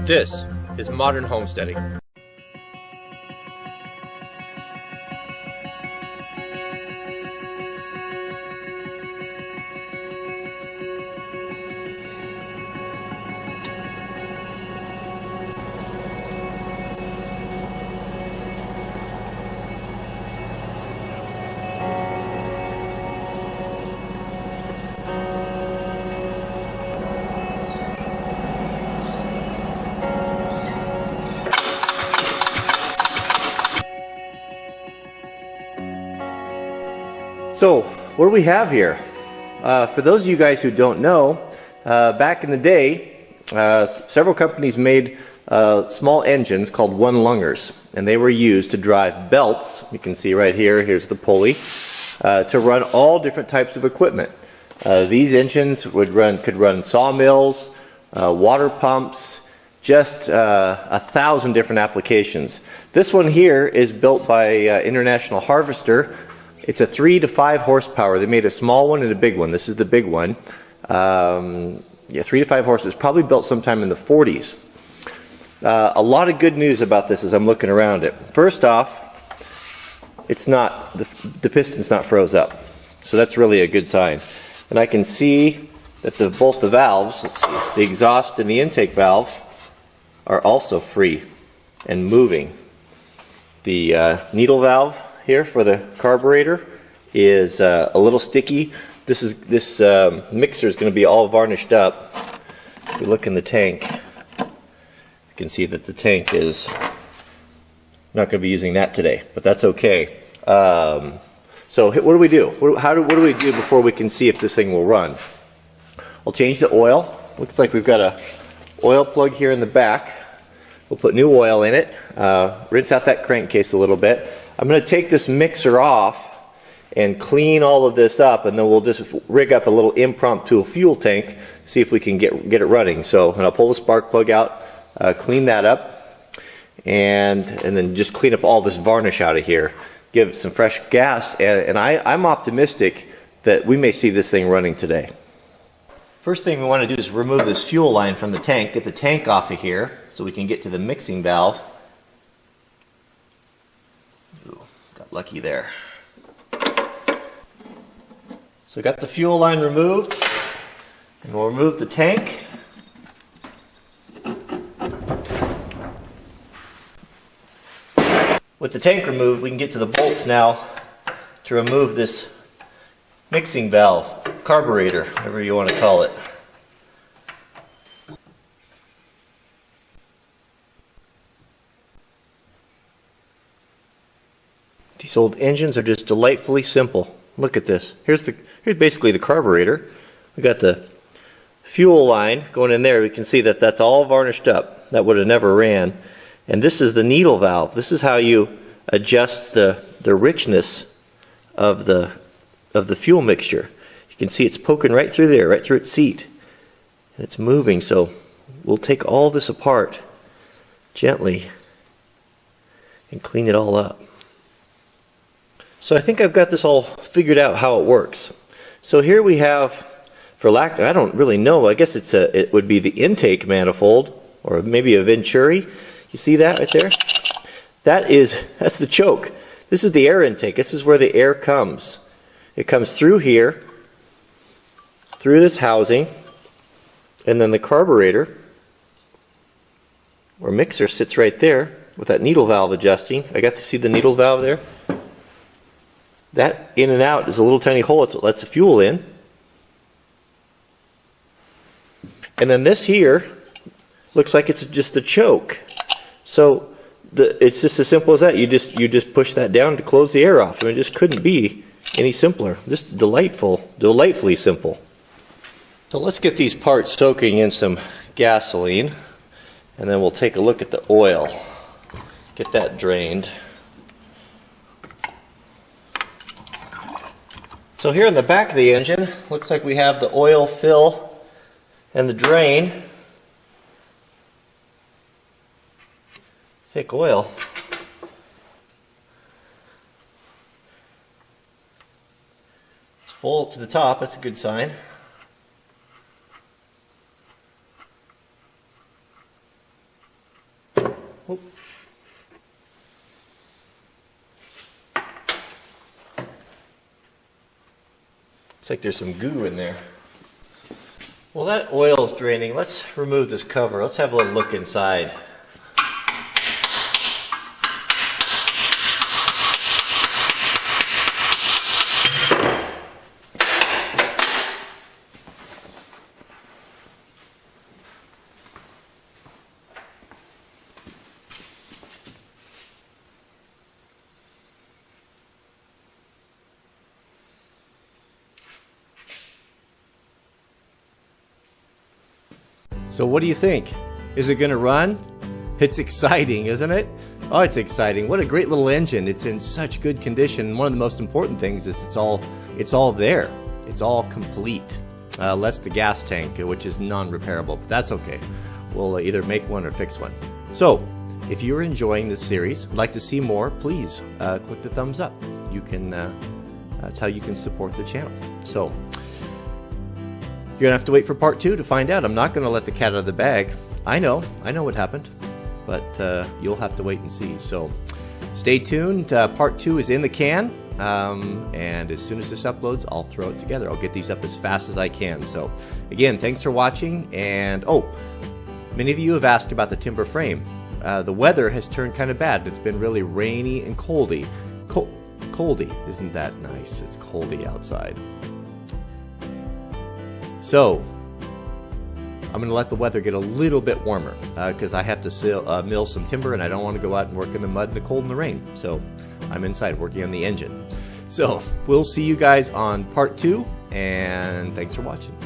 This is modern homesteading. So, what do we have here? For those of you guys who don't know, back in the day, several companies made small engines called one-lungers, and they were used to drive belts. You can see right here, here's the pulley, to run all different types of equipment. These engines could run sawmills, water pumps, just 1,000 different applications. This one here is built by International Harvester. It's a 3 to 5 horsepower. They made a small one and a big one. This is the big one. 3 to 5 horses. Probably built sometime in the 40s. A lot of good news about this as I'm looking around it. First off, it's not the piston's not froze up, so that's really a good sign. And I can see that both the valves, let's see, the exhaust and the intake valve, are also free and moving. The needle valve here for the carburetor is a little sticky. This mixer is going to be all varnished up. If you look in the tank, you can see that the tank is not going to be using that today, but that's okay. So what do we do? What do we do before we can see if this thing will run? We'll change the oil. Looks like we've got a oil plug here in the back. We'll put new oil in it. Rinse out that crankcase a little bit. I'm going to take this mixer off and clean all of this up, and then we'll just rig up a little impromptu fuel tank, see if we can get it running. So, and I'll pull the spark plug out, clean that up, and then just clean up all this varnish out of here. Give it some fresh gas, and I'm optimistic that we may see this thing running today. First thing we want to do is remove this fuel line from the tank, get the tank off of here so we can get to the mixing valve. Ooh, got lucky there. So got the fuel line removed, and we'll remove the tank. With the tank removed, we can get to the bolts now to remove this mixing valve, carburetor, whatever you want to call it. These old engines are just delightfully simple. Look at this. Here's basically the carburetor. We got the fuel line going in there. We can see that that's all varnished up. That would have never ran. And this is the needle valve. This is how you adjust the richness of the fuel mixture. You can see it's poking right through there, right through its seat. And it's moving, so we'll take all this apart gently and clean it all up. So I think I've got this all figured out how it works. So here we have, I don't really know, I guess it would be the intake manifold, or maybe a Venturi. You see that right there? That's the choke. This is the air intake. This is where the air comes. It comes through here, through this housing, and then the carburetor or mixer sits right there with that needle valve adjusting. I got to see the needle valve there. That in and out is a little tiny hole. It's what lets the fuel in. And then this here looks like it's just a choke. So it's just as simple as that. You just push that down to close the air off. I mean, it just couldn't be any simpler. Just delightfully simple. So let's get these parts soaking in some gasoline, and then we'll take a look at the oil. Get that drained. So here in the back of the engine, looks like we have the oil fill and the drain. Thick oil. It's full up to the top, that's a good sign. Oop. Looks like there's some goo in there. Well, that oil's draining. Let's remove this cover. Let's have a little look inside. So what do you think? Is it going to run? It's exciting, isn't it? Oh, it's exciting. What a great little engine. It's in such good condition. One of the most important things is it's all there. It's all complete. Less the gas tank, which is non-repairable, but that's okay. We'll either make one or fix one. So, if you're enjoying this series, would like to see more, please click the thumbs up. You can, that's how you can support the channel. So, you're going to have to wait for part 2 to find out. I'm not going to let the cat out of the bag. I know what happened, but you'll have to wait and see. So stay tuned. Part 2 is in the can, and as soon as this uploads, I'll throw it together. I'll get these up as fast as I can. So again, thanks for watching. And many of you have asked about the timber frame. The weather has turned kind of bad. It's been really rainy and coldy. Coldy, isn't that nice? It's coldy outside. So, I'm going to let the weather get a little bit warmer because I have to mill some timber and I don't want to go out and work in the mud, the cold, and the rain. So, I'm inside working on the engine. So, we'll see you guys on part 2, and thanks for watching.